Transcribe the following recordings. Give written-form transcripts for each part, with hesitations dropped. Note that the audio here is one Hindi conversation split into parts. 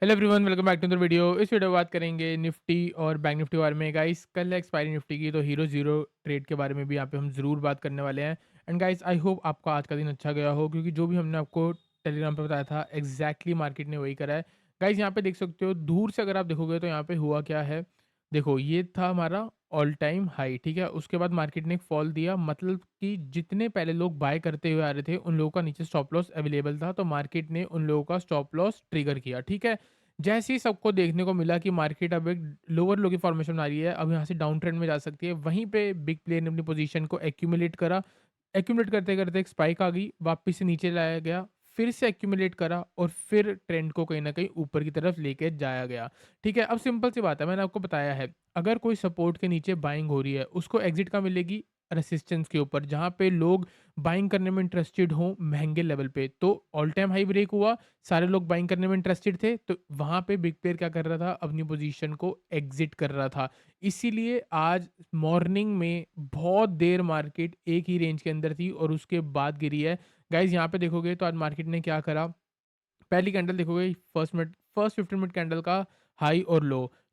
Hello everyone, welcome back to the video. इस वीडियो में बात करेंगे निफ्टी और बैंक निफ्टी के बारे में। गाइस, कल है एक्सपायरी निफ्टी की, तो हीरो जीरो ट्रेड के बारे में भी यहाँ पे हम ज़रूर बात करने वाले हैं। एंड गाइस, आई होप आपका आज का दिन अच्छा गया हो, क्योंकि जो भी हमने आपको टेलीग्राम पे बताया था एग्जैक्टली मार्केट ने वही करा है। गाइस, यहाँ पे देख सकते हो, दूर से अगर आप देखोगे तो यहाँ पे हुआ क्या है। देखो, ये था हमारा ऑल टाइम हाई, ठीक है। उसके बाद मार्केट ने एक फॉल दिया, मतलब कि जितने पहले लोग बाय करते हुए आ रहे थे उन लोगों का नीचे स्टॉप लॉस अवेलेबल था, तो मार्केट ने उन लोगों का स्टॉप लॉस ट्रिगर किया, ठीक है। जैसे ही सबको देखने को मिला कि मार्केट अब एक लोअर लो की फॉर्मेशन में आ रही है, अब यहाँ से डाउन ट्रेंड में जा सकती है, वहीं पे बिग प्लेयर ने अपनी पोजीशन को एक्यूमुलेट करा। एक्यूमुलेट करते-करते एक स्पाइक आ गई, वापस से नीचे लाया गया, फिर से एक्यूमुलेट करा और फिर ट्रेंड को कहीं न कहीं ऊपर की तरफ लेके जाया गया। ठीक है, अब सिंपल सी बात है, मैंने आपको बताया है, अगर कोई सपोर्ट के नीचे बाइंग हो रही है, उसको एग्ज़िट कहाँ मिलेगी? रेजिस्टेंस के ऊपर, जहाँ पे लोग बाइंग करने में इंटरेस्टेड हों महँगे लेवल पे। तो ऑल टाइम हाई ब्रेक हुआ, सारे लोग बाइंग करने में इंटरेस्टेड थे, तो वहाँ पे बिग प्लेयर क्या कर रहा था? अपनी पोज़ीशन को एग्ज़िट कर रहा था। इसीलिए आज मॉर्निंग में बहुत देर मार्केट एक ही रेंज के अंदर थी और उसके बाद गिरी है। गाइज़, यहाँ पे देखोगे तो आज मार्केट ने क्या करा, पहली कैंडल देखोगे, फर्स्ट 15 मिनट कैंडल का हाई और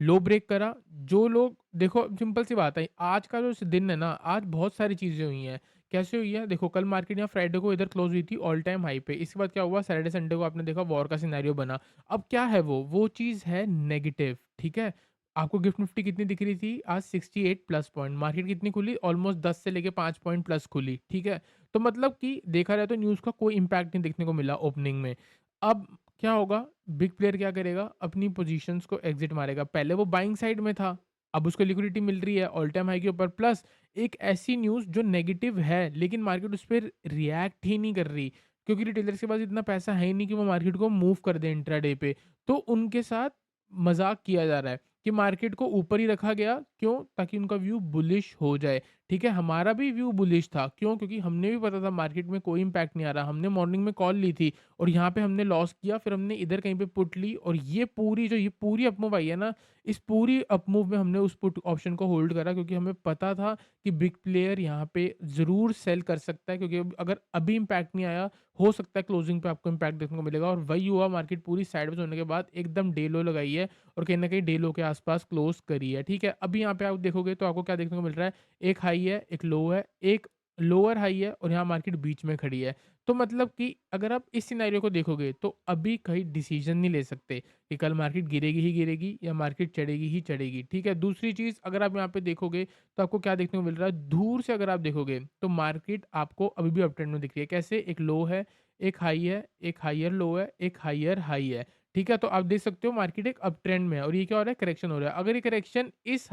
लो ब्रेक करा। जो लोग देखो, सिंपल सी बात है, आज का जो दिन है ना, आज बहुत सारी चीज़ें हुई हैं। कैसे हुई है? देखो, कल मार्केट यहाँ फ्राइडे को इधर क्लोज़ हुई थी ऑल टाइम हाई पे। इसके बाद क्या हुआ, सैटरडे संडे को आपने देखा वॉर का सिनेरियो बना। अब क्या है वो चीज़ है नेगेटिव, ठीक है? आपको गिफ्ट निफ्टी कितनी दिख रही थी? आज 68 प्लस पॉइंट। मार्केट कितनी खुली? ऑलमोस्ट 10 से लेके 5 पॉइंट प्लस खुली, ठीक है? तो मतलब कि देखा जाए तो न्यूज़ का कोई इम्पैक्ट नहीं देखने को मिला ओपनिंग में। अब क्या होगा, बिग प्लेयर क्या करेगा, अपनी पोजीशंस को एग्जिट मारेगा। पहले वो बाइंग साइड में था, अब उसको लिक्विडिटी मिल रही है ऑल टाइम हाई के ऊपर, प्लस एक ऐसी न्यूज़ जो नेगेटिव है लेकिन मार्केट उस पर रिएक्ट ही नहीं कर रही, क्योंकि रिटेलर्स के पास इतना पैसा है ही नहीं कि वो मार्केट को मूव कर दे इंट्राडे पे। तो उनके साथ मजाक किया जा रहा है कि मार्केट को ऊपर ही रखा गया, क्यों? ताकि उनका व्यू बुलिश हो जाए, ठीक है। हमारा भी व्यू बुलिश था, क्यों? क्योंकि हमने भी पता था मार्केट में कोई इम्पैक्ट नहीं आ रहा, हमने मॉर्निंग में कॉल ली थी और यहाँ पे हमने लॉस किया, फिर हमने इधर कहीं पे पुट ली, और ये पूरी अपमूव आई है ना, इस पूरी अपमूव में हमने उस पुट ऑप्शन को होल्ड करा, क्योंकि हमें पता था कि बिग प्लेयर यहाँ पे ज़रूर सेल कर सकता है, क्योंकि अगर अभी इम्पैक्ट नहीं आया, हो सकता है क्लोजिंग पे आपको इम्पैक्ट देखने को मिलेगा, और वही हुआ। मार्केट पूरी साइडवेज होने के बाद एकदम डे लो लगाई है और कहीं न कहीं डे लो के आस-पास क्लोज़ करी है, ठीक है। अभी यहाँ पे आप देखोगे तो आपको क्या देखने को मिल रहा है, एक हाई है, एक लो है, एक लोअर हाई है और यहाँ मार्केट बीच में खड़ी है। तो मतलब कि अगर आप इस सिनेरियो को देखोगे तो अभी कहीं डिसीजन नहीं ले सकते कि कल मार्केट गिरेगी ही गिरेगी या मार्केट चढ़ेगी ही चढ़ेगी, ठीक है। दूसरी चीज़, अगर आप यहाँ पे देखोगे तो आपको क्या देखने को मिल रहा है, दूर से अगर आप देखोगे तो मार्केट आपको अभी भी अप ट्रेंड में दिख रही है। कैसे? एक लो है, एक हाई है, एक हाइयर लो है, एक हाइयर हाई है, ठीक है। तो आप देख सकते हो मार्केट एक अप ट्रेंड में है और ये क्या हो रहा है, करेक्शन हो रहा है। अगर ये करेक्शन इस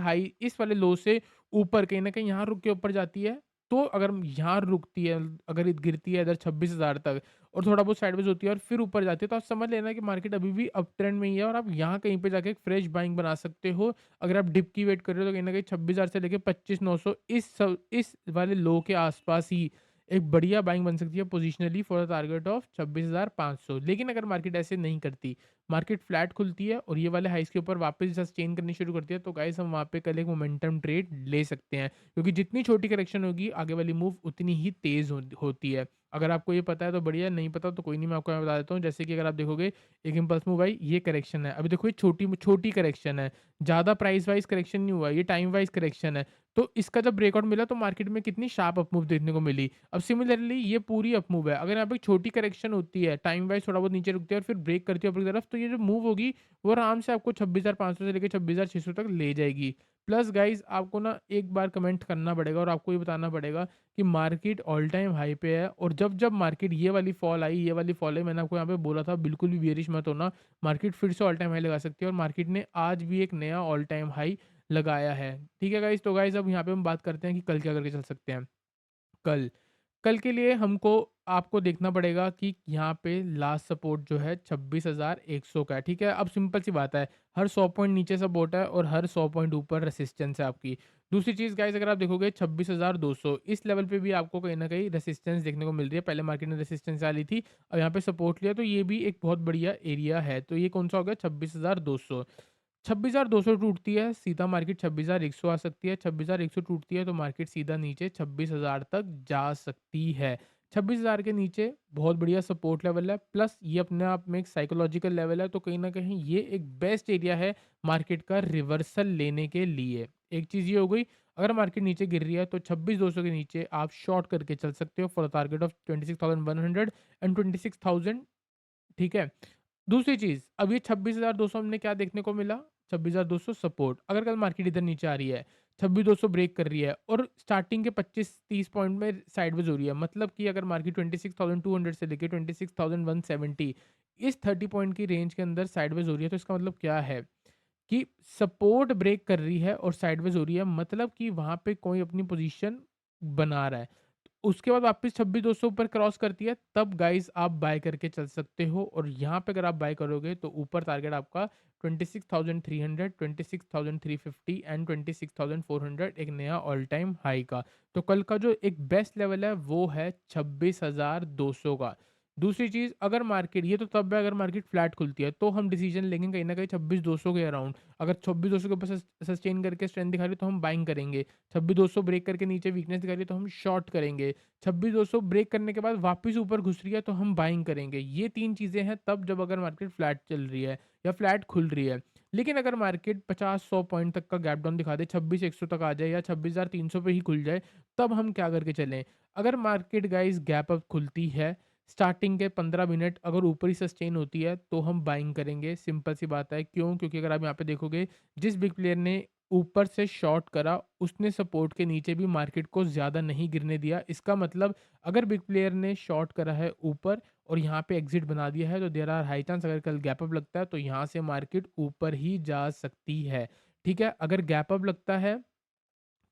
वाले लो से ऊपर कहीं ना कहीं यहाँ रुक के ऊपर जाती है, तो अगर यहाँ रुकती है, अगर ये गिरती है इधर 26,000 तक और थोड़ा बहुत साइडवेज होती है और फिर ऊपर जाती है, तो आप समझ लेना कि मार्केट अभी भी अप ट्रेंड में ही है और आप यहाँ कहीं पे जाके एक फ्रेश बाइंग बना सकते हो। अगर आप डिप की वेट कर रहे हो तो कहीं ना कहीं 26,000 से लेके 25,900 इस वाले लो के आसपास ही एक बढ़िया बाइंग बन सकती है positionally for the target of 26,500। लेकिन अगर मार्केट ऐसे नहीं करती, मार्केट फ्लैट खुलती है और ये वाले हाइस के ऊपर वापस सस्टेन करनी शुरू करती है, तो गाइस हम वहाँ पे कल एक मोमेंटम ट्रेड ले सकते हैं, क्योंकि जितनी छोटी करेक्शन होगी आगे वाली मूव उतनी ही तेज़ होती है। अगर आपको ये पता है तो बढ़िया, नहीं पता तो कोई नहीं, मैं आपको बता देता हूँ। जैसे कि अगर आप देखोगे, एक इम्पल्स मूव आई, ये करेक्शन है। अभी देखो, ये छोटी छोटी करेक्शन है, ज़्यादा प्राइस वाइज़ करेक्शन नहीं हुआ, ये टाइम वाइज़ करेक्शन है। तो इसका जब ब्रेकआउट मिला तो मार्केट में कितनी शार्प अप मूव देखने को मिली। अब सिमिलरली ये पूरी अप मूव है, अगर यहाँ पे एक छोटी करेक्शन होती है, टाइम वाइज़ थोड़ा बहुत नीचे रुकती है और फिर ब्रेक करती है ऊपर की तरफ, तो ये जो मूव होगी वो आराम से आपको 26,500 से लेके 26,600 तक ले जाएगी। प्लस गाइज़, आपको ना एक बार कमेंट करना पड़ेगा और आपको ये बताना पड़ेगा कि मार्केट ऑल टाइम हाई पे है, और जब मार्केट ये वाली फॉल आई, ये वाली फॉल आई, मैंने आपको यहाँ पे बोला था बिल्कुल भी बेयरिश मत होना, मार्केट फिर से ऑल टाइम हाई लगा सकती है और मार्केट ने आज भी एक नया ऑल टाइम हाई लगाया है। ठीक है गाइज़, तो गाइज़ अब यहाँ पे हम बात करते हैं कि कल क्या करके चल सकते हैं। कल कल के लिए हमको आपको देखना पड़ेगा कि यहाँ पे लास्ट सपोर्ट जो है 26,100 का है, ठीक है। अब सिंपल सी बात है, हर 100 पॉइंट नीचे सपोर्ट है और हर 100 पॉइंट ऊपर रेसिस्टेंस है आपकी। दूसरी चीज़ गाइस, अगर आप देखोगे 26,200, इस लेवल पे भी आपको कहीं ना कहीं रेसिस्टेंस देखने को मिल रही है। पहले मार्केट ने रेसिस्टेंस डाली थी, अब यहाँ पे सपोर्ट लिया, तो ये भी एक बहुत बढ़िया एरिया है। तो ये कौन सा हो गया, 26,200। 26,200 टूटती है, सीधा मार्केट 26,100 आ सकती है। 26,100 टूटती है तो मार्केट सीधा नीचे 26,000 तक जा सकती है। 26,000 के नीचे बहुत बढ़िया सपोर्ट लेवल है, प्लस ये अपने आप में एक साइकोलॉजिकल लेवल है, तो कहीं न कहीं ये एक बेस्ट एरिया है मार्केट का रिवर्सल लेने के लिए। एक चीज़ ये हो गई, अगर मार्केट नीचे गिर रही है तो 26,200 के नीचे आप शॉर्ट करके चल सकते हो for a target of 26,100 and 26,000, ठीक है? दूसरी चीज़, अब ये 26,200 हमने क्या देखने को मिला? 26,200 सपोर्ट। अगर कल मार्केट इधर नीचे आ रही है, 26,200 ब्रेक कर रही है और स्टार्टिंग के 25-30 पॉइंट में साइडवेज़ हो रही है, मतलब कि अगर मार्केट 26,200 से लेके 26,170 इस 30 पॉइंट की रेंज के अंदर साइडवेज़ हो रही है, तो इसका मतलब क्या है? कि सपोर्ट ब्रेक कर रही है और साइडवेज़ हो रही है, मतलब कि वहाँ पे कोई अपनी पोज़ीशन बना रहा है। उसके बाद वापस 26,200 ऊपर क्रॉस करती है, तब गाइज़ आप बाय करके चल सकते हो और यहाँ पे अगर आप बाय करोगे तो ऊपर टारगेट आपका 26,300, 26,350 एंड 26,400 एक नया ऑल टाइम हाई का। तो कल का जो एक बेस्ट लेवल है वो है 26,200 का। दूसरी चीज़, अगर मार्केट ये तो तब है अगर मार्केट फ्लैट खुलती है, तो हम डिसीजन लेंगे कहीं न कहीं 26,200 के अराउंड। अगर 26,200 के ऊपर सस्टेन करके स्ट्रेंथ दिखा रही है तो हम बाइंग करेंगे। 26,200 ब्रेक करके नीचे वीकनेस दिखा रही है तो हम शॉर्ट करेंगे। 26,200 ब्रेक करने के बाद वापस ऊपर घुस रही है तो हम बाइंग करेंगे। ये 3 चीज़ें हैं तब जब अगर मार्केट फ्लैट चल रही है या फ्लैट खुल रही है। लेकिन अगर मार्केट 50-100 पॉइंट तक का गैप डाउन दिखा दे, 26,100 तक आ जाए या 26,300 पे ही खुल जाए, तब हम क्या करके चलें? अगर मार्केट गाइज़ गैप अप खुलती है, स्टार्टिंग के 15 मिनट अगर ऊपर ही सस्टेन होती है तो हम बाइंग करेंगे, सिंपल सी बात है। क्यों? क्योंकि अगर आप यहाँ पे देखोगे, जिस बिग प्लेयर ने ऊपर से शॉर्ट करा, उसने सपोर्ट के नीचे भी मार्केट को ज़्यादा नहीं गिरने दिया। इसका मतलब अगर बिग प्लेयर ने शॉर्ट करा है ऊपर और यहाँ पे एग्ज़िट बना दिया है, तो देयर आर हाई चांस अगर कल गैप अप लगता है तो यहाँ से मार्केट ऊपर ही जा सकती है। ठीक है? अगर गैप अप लगता है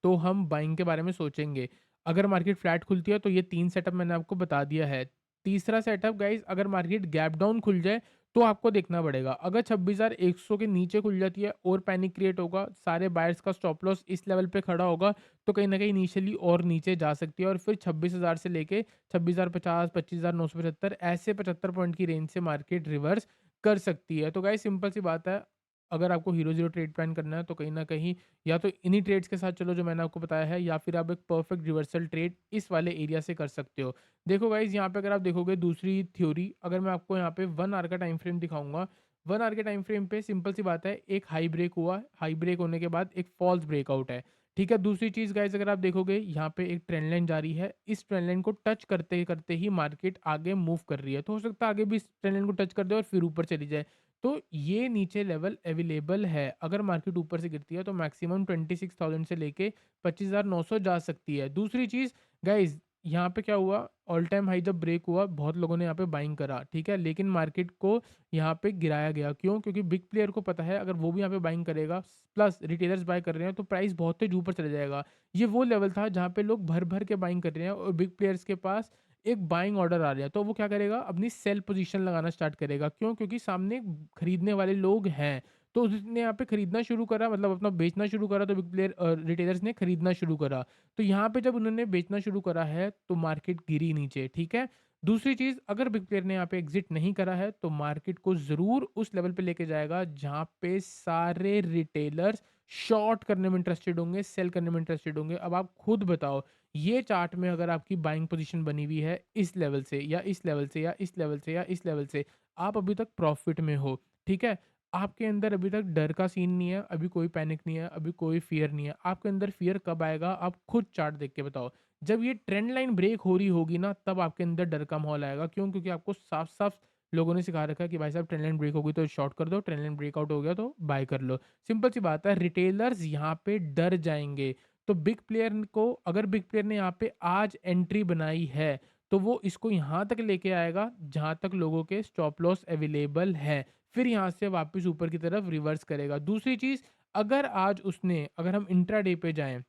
तो हम बाइंग के बारे में सोचेंगे। अगर मार्केट फ्लैट खुलती है तो ये 3 सेटअप मैंने आपको बता दिया है। तीसरा सेटअप गाइज़, अगर मार्केट गैप डाउन खुल जाए तो आपको देखना पड़ेगा। अगर 26,100 के नीचे खुल जाती है और पैनिक क्रिएट होगा, सारे बायर्स का स्टॉप लॉस इस लेवल पे खड़ा होगा, तो कहीं न कहीं इनिशियली और नीचे जा सकती है और फिर 26,000 से लेके 26,050, 25,975 ऐसे 75 पॉइंट की रेंज से मार्केट रिवर्स कर सकती है। तो गाइज़ सिंपल सी बात है, अगर आपको हीरो ज़ीरो ट्रेड प्लान करना है तो कहीं न कहीं या तो इन्हीं ट्रेड्स के साथ चलो जो मैंने आपको बताया है, या फिर आप एक परफेक्ट रिवर्सल ट्रेड इस वाले एरिया से कर सकते हो। देखो गाइज़, यहाँ पे अगर आप देखोगे दूसरी थ्योरी, अगर मैं आपको यहाँ पे 1 आवर का टाइम फ्रेम दिखाऊँगा, 1 आवर के टाइम फ्रेम पे सिंपल सी बात है, एक हाई ब्रेक हुआ, हाई ब्रेक होने के बाद एक फॉल्स ब्रेकआउट है। ठीक है? दूसरी चीज़ गाइज़, अगर आप देखोगे यहाँ पे एक ट्रेंड लाइन जा रही है, इस ट्रेंड लाइन को टच करते-करते ही मार्केट आगे मूव कर रही है। तो हो सकता है आगे भी इस ट्रेंड लाइन को टच कर दे और फिर ऊपर चली जाए। तो ये नीचे लेवल अवेलेबल है। अगर मार्केट ऊपर से गिरती है तो मैक्सिमम 26,000 से लेके 25,900 जा सकती है। दूसरी चीज़ गाइज़, यहाँ पे क्या हुआ, ऑल टाइम हाई जब ब्रेक हुआ, बहुत लोगों ने यहाँ पे बाइंग करा, ठीक है? लेकिन मार्केट को यहाँ पे गिराया गया। क्यों? क्योंकि बिग प्लेयर को पता है अगर वो भी यहाँ पे बाइंग करेगा, प्लस रिटेलर्स बाय कर रहे हैं, तो प्राइस बहुत तेज़ ऊपर चला जाएगा। ये वो लेवल था जहाँ पे लोग भर-भर के बाइंग कर रहे हैं और बिग प्लेयर्स के पास एक बाइंग ऑर्डर आ रहा है, तो वो क्या करेगा, अपनी सेल पोजीशन लगाना स्टार्ट करेगा। क्यों? क्योंकि सामने खरीदने वाले लोग हैं। तो उसने यहाँ पे खरीदना शुरू करा, मतलब अपना बेचना शुरू करा, तो बिग प्लेयर रिटेलर्स ने खरीदना शुरू करा। तो यहाँ पे जब उन्होंने बेचना शुरू करा है तो मार्केट गिरी नीचे, ठीक है? दूसरी चीज़, अगर बिग प्लेयर ने यहाँ पे एग्ज़िट नहीं करा है तो मार्केट को ज़रूर उस लेवल पे लेके जाएगा जहाँ पे सारे रिटेलर्स शॉर्ट करने में इंटरेस्टेड होंगे, सेल करने में इंटरेस्टेड होंगे। अब आप खुद बताओ, ये चार्ट में अगर आपकी बाइंग पोजीशन बनी हुई है इस लेवल से या इस लेवल से या इस लेवल से या इस लेवल से, आप अभी तक प्रॉफिट में हो, ठीक है? आपके अंदर अभी तक डर का सीन नहीं है, अभी कोई पैनिक नहीं है, अभी कोई फ़ियर नहीं है। आपके अंदर फ़ियर कब आएगा, आप खुद चार्ट देख के बताओ। जब ये ट्रेंड लाइन ब्रेक हो रही होगी ना, तब आपके अंदर डर का माहौल आएगा। क्यों? क्योंकि आपको साफ-साफ लोगों ने सिखा रखा है कि भाई साहब, ट्रेंड लाइन ब्रेक हो गई तो शॉर्ट कर दो, ट्रेंड लाइन ब्रेकआउट हो गया तो बाय कर लो। सिंपल सी बात है, रिटेलर्स यहाँ पे डर जाएँगे। तो बिग प्लेयर को, अगर बिग प्लेयर ने यहाँ पे आज एंट्री बनाई है, तो वो इसको यहाँ तक लेके आएगा जहाँ तक लोगों के स्टॉप लॉस अवेलेबल हैं। फिर यहाँ से वापस ऊपर की तरफ रिवर्स करेगा। दूसरी चीज़, अगर आज उसने, अगर हम इंट्राडे पे जाएँ,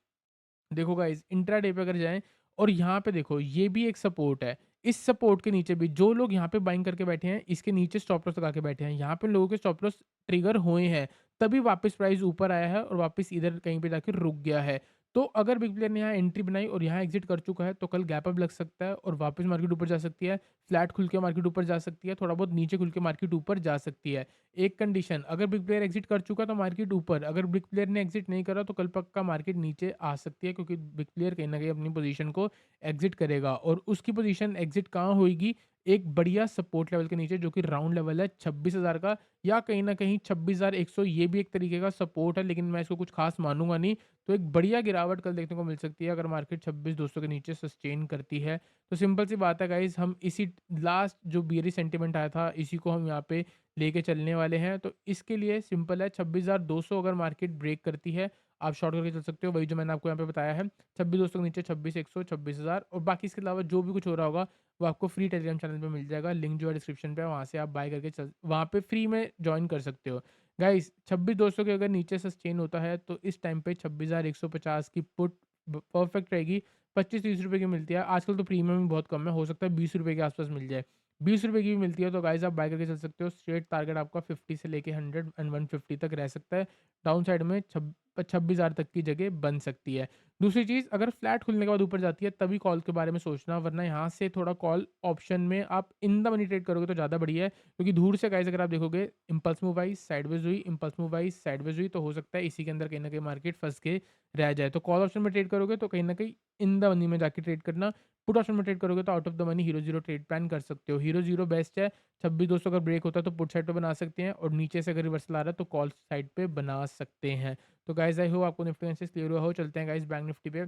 देखो गाइस, इंट्राडे पे अगर जाएँ और यहाँ पे देखो, ये भी एक सपोर्ट है। इस सपोर्ट के नीचे भी जो लोग यहाँ पे बाइंग करके बैठे हैं, इसके नीचे स्टॉप लॉस लगा के बैठे हैं। यहाँ पे लोगों के स्टॉप लॉस ट्रिगर हुए हैं, तभी वापस प्राइस ऊपर आया है और वापस इधर कहीं पे जाके रुक गया है। तो अगर बिग प्लेयर ने यहाँ एंट्री बनाई और यहाँ एग्जिट कर चुका है, तो कल गैप अप लग सकता है और वापस मार्केट ऊपर जा सकती है। फ्लैट खुल के मार्केट ऊपर जा सकती है, थोड़ा बहुत नीचे खुल के मार्केट ऊपर जा सकती है। एक कंडीशन, अगर बिग प्लेयर एग्जिट कर चुका तो मार्केट ऊपर, अगर बिग प्लेयर ने एग्जिट नहीं करा तो कल पक्का मार्केट नीचे आ सकती है, क्योंकि बिग प्लेयर कहीं न कहीं अपनी पोज़ीशन को एग्जिट करेगा और उसकी पोज़ीशन एग्जिट कहाँ होएगी? एक बढ़िया सपोर्ट लेवल के नीचे, जो कि राउंड लेवल है 26,000 का, या कहीं न कहीं 26,100, ये भी एक तरीके का सपोर्ट है, लेकिन मैं इसको कुछ ख़ास मानूँगा नहीं। तो एक बढ़िया गिरावट कल देखने को मिल सकती है अगर मार्केट 26,200 के नीचे सस्टेन करती है। तो सिंपल सी बात है गाइज़, हम इसी लास्ट जो बियरिश सेंटिमेंट आया था, इसी को हम यहाँ पे लेके चलने वाले हैं। तो इसके लिए सिंपल है, 26,200 अगर मार्केट ब्रेक करती है, आप शॉर्ट करके चल सकते हो। वही जो मैंने आपको यहाँ पे बताया है, 26,200 के नीचे 26,100, 26,000, और बाकी इसके अलावा जो भी कुछ हो रहा होगा, वो आपको फ्री टेलीग्राम चैनल पे मिल जाएगा। लिंक जो है डिस्क्रिप्शन पे है, वहाँ से आप बाय करके चल वहाँ पे फ्री में जॉइन कर सकते हो। गाइस 26,200 के अगर नीचे सस्टेन होता है तो इस टाइम पे 26,150 की पुट परफेक्ट रहेगी। 25-30 रुपए की मिलती है। आजकल तो प्रीमियम भी बहुत कम है, हो सकता है 20 रुपए के आसपास मिल जाए। 20 रुपए की भी मिलती है, तो गाइस आप बाय करके चल सकते हो। स्ट्रेट टारगेट आपका 50 से लेके 100 एंड 150 तक रह सकता है। डाउन साइड में 26,000 तक की जगह बन सकती है। दूसरी चीज़, अगर फ्लैट खुलने के बाद ऊपर जाती है तभी कॉल के बारे में सोचना, वरना यहाँ से थोड़ा कॉल ऑप्शन में आप इन द मनी ट्रेड करोगे तो ज़्यादा बढ़िया है। क्योंकि दूर से गाइस अगर आप देखोगे, इम्पल्स मूव आई, साइडवेज हुई, इम्पल्स मूव आई, साइडवेज हुई, तो हो सकता है इसी के अंदर कहीं न कहीं मार्केट फँस के रह जाए। तो कॉल ऑप्शन में ट्रेड करोगे तो कहीं न कहीं इन द मनी में जाके ट्रेड करना। पुट ऑप्शन में ट्रेड करोगे तो out of the money hero zero trade plan कर सकते हो। हीरो ज़ीरो बेस्ट है। 26,200 अगर ब्रेक होता है तो पुट साइड पे बना सकते हैं, और नीचे से अगर रिवर्सल आ रहा है तो कॉल साइड पे बना सकते हैं। तो गाइस आई होप आपको निफ्टी एनालिसिस क्लियर हुआ हो। चलते हैं गाइस बैंक निफ्टी पे।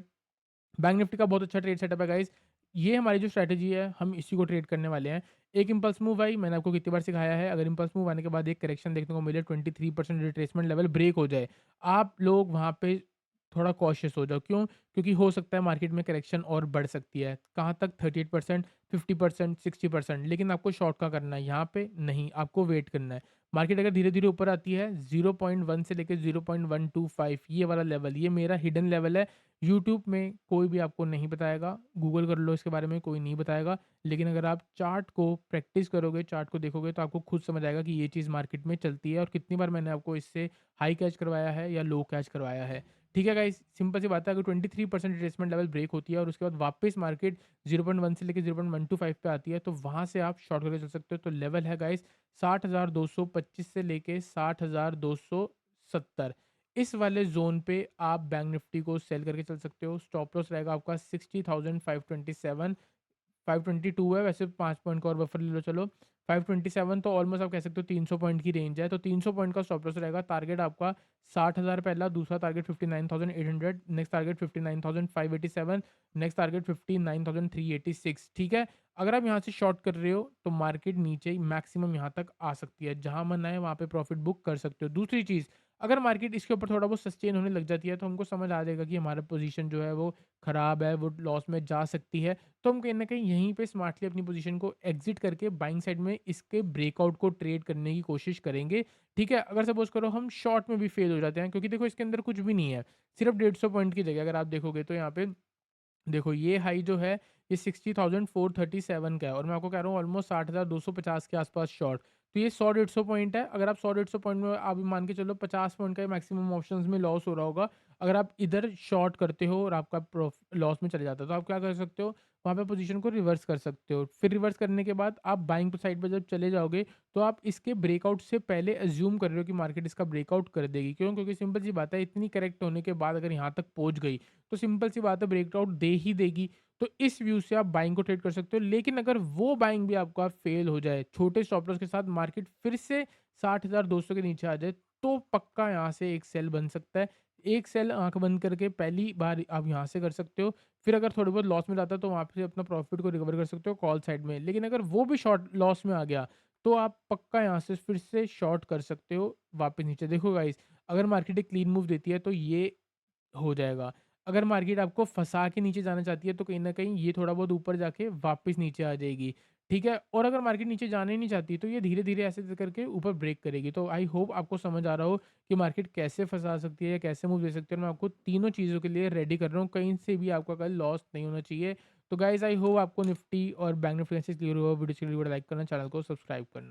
बैंक निफ्टी का बहुत अच्छा ट्रेड सेटअप है गाइस। ये हमारी जो स्ट्रैटेजी है, हम इसी को ट्रेड करने वाले हैं। एक इम्पल्स मूव आई, मैंने आपको कितनी बार सिखाया है, अगर इम्पल्स मूव आने के बाद एक करेक्शन देखने को मिले, 23% रिट्रेसमेंट लेवल ब्रेक हो जाए, आप लोग वहाँ पे थोड़ा कॉशियस हो जाओ। क्यों? क्योंकि हो सकता है मार्केट में करेक्शन और बढ़ सकती है। कहाँ तक? 38%, 50%, 60%, लेकिन आपको शॉर्ट का करना है, यहाँ पे नहीं, आपको वेट करना है। मार्केट अगर धीरे-धीरे ऊपर आती है, 0.1 से लेके 0.125, ये वाला लेवल, ये मेरा हिडन लेवल है। यूट्यूब में कोई भी आपको नहीं बताएगा, गूगल कर लो इसके बारे में, कोई नहीं बताएगा। लेकिन अगर आप चार्ट को प्रैक्टिस करोगे, चार्ट को देखोगे, तो आपको खुद समझ आएगा कि ये चीज़ मार्केट में चलती है और कितनी बार मैंने आपको इससे हाई कैच करवाया है या लो कैच करवाया है। ठीक है गाइस, सिंपल सी बात है, अगर 23% रिट्रेसमेंट लेवल ब्रेक होती है और उसके बाद वापस मार्केट 0.1 से लेके 0.125 पे आती है, तो वहाँ से आप शॉर्ट करके चल सकते हो। तो लेवल है गाइस 60,225 से लेके 60,270, इस वाले ज़ोन पे आप बैंक निफ्टी को सेल करके चल सकते हो। स्टॉप लॉस रहेगा आपका 60,527, 522 है, वैसे 5 पॉइंट का और बफर ले लो चलो। 527 तो ऑलमोस्ट आप कह सकते हो 300 पॉइंट की रेंज है, तो 300 पॉइंट का स्टॉप लॉस रहेगा। टारगेट आपका 60,000 पहला, दूसरा target 59,800, next target 59,587, next target 59,386। ठीक है? अगर आप यहाँ से शॉर्ट कर रहे हो तो मार्केट नीचे ही मैक्सिमम यहाँ तक आ सकती है। जहाँ मन आए वहाँ पे प्रॉफिट बुक कर सकते हो। दूसरी चीज़, अगर मार्केट इसके ऊपर थोड़ा बहुत सस्टेन होने लग जाती है, तो हमको समझ आ जाएगा कि हमारा पोज़ीशन जो है वो खराब है, वो लॉस में जा सकती है। तो हम कहीं न कहीं यहीं पे स्मार्टली अपनी पोज़ीशन को एग्ज़िट करके बाइंग साइड में इसके ब्रेकआउट को ट्रेड करने की कोशिश करेंगे। ठीक है? अगर सपोज़ करो हम शॉर्ट में भी फ़ेल हो जाते हैं, क्योंकि देखो इसके अंदर कुछ भी नहीं है। सिर्फ़ 150 पॉइंट की जगह अगर आप देखोगे तो यहाँ पे देखो, ये हाई जो है ये 60,437 का है, और मैं आपको कह रहा हूँ ऑलमोस्ट 60,250 के आसपास शॉर्ट। तो ये 100-150 पॉइंट है। अगर आप 100-150 पॉइंट में आप मान के चलो 50 पॉइंट का मैक्सिमम ऑप्शंस में लॉस हो रहा होगा। अगर आप इधर शॉर्ट करते हो और आपका लॉस में चले जाता है, तो आप क्या कर सकते हो, वहाँ पे पोजीशन को रिवर्स कर सकते हो। फिर रिवर्स करने के बाद आप बाइंग साइड पे जब चले जाओगे, तो आप इसके ब्रेकआउट से पहले अज्यूम कर रहे हो कि मार्केट इसका ब्रेकआउट कर देगी। क्यों? क्योंकि सिंपल सी बात है, इतनी करेक्ट होने के बाद अगर यहाँ तक पहुँच गई, तो सिंपल सी बात है, ब्रेकआउट दे ही देगी। तो इस व्यू से आप बाइंग को ट्रेड कर सकते हो। लेकिन अगर वो बाइंग भी आपका फेल हो जाए, छोटे स्टॉप लॉस के साथ मार्केट फिर से 60,200 के नीचे आ जाए, तो पक्का यहाँ से एक सेल बन सकता है। एक सेल आँख बंद करके पहली बार आप यहाँ से कर सकते हो। फिर अगर थोड़ी बहुत लॉस में जाता है तो वहाँ से अपना प्रॉफिट को रिकवर कर सकते हो कॉल साइड में। लेकिन अगर वो भी शॉर्ट लॉस में आ गया, तो आप पक्का यहाँ से फिर से शॉर्ट कर सकते हो वापस नीचे। देखो गाइस, अगर मार्केट एक क्लीन मूव देती है तो ये हो जाएगा। अगर मार्केट आपको फँसा के नीचे जाना चाहती है, तो कहीं न कहीं ये थोड़ा बहुत ऊपर जाके वापस नीचे आ जाएगी, ठीक है? और अगर मार्केट नीचे जाना ही नहीं चाहती, तो ये धीरे-धीरे ऐसे करके ऊपर ब्रेक करेगी। तो आई होप आपको समझ आ रहा हो कि मार्केट कैसे फँसा सकती है या कैसे मूव दे सकती है, और मैं आपको तीनों चीज़ों के लिए रेडी कर रहा हूँ, कहीं से भी आपका कल लॉस नहीं होना चाहिए। तो गाइज़ आई होप आपको निफ्टी और बैंक निफ्टी से क्लियर हुआ। वीडियो अच्छी लगी तो लाइक करना, चैनल को सब्सक्राइब करना।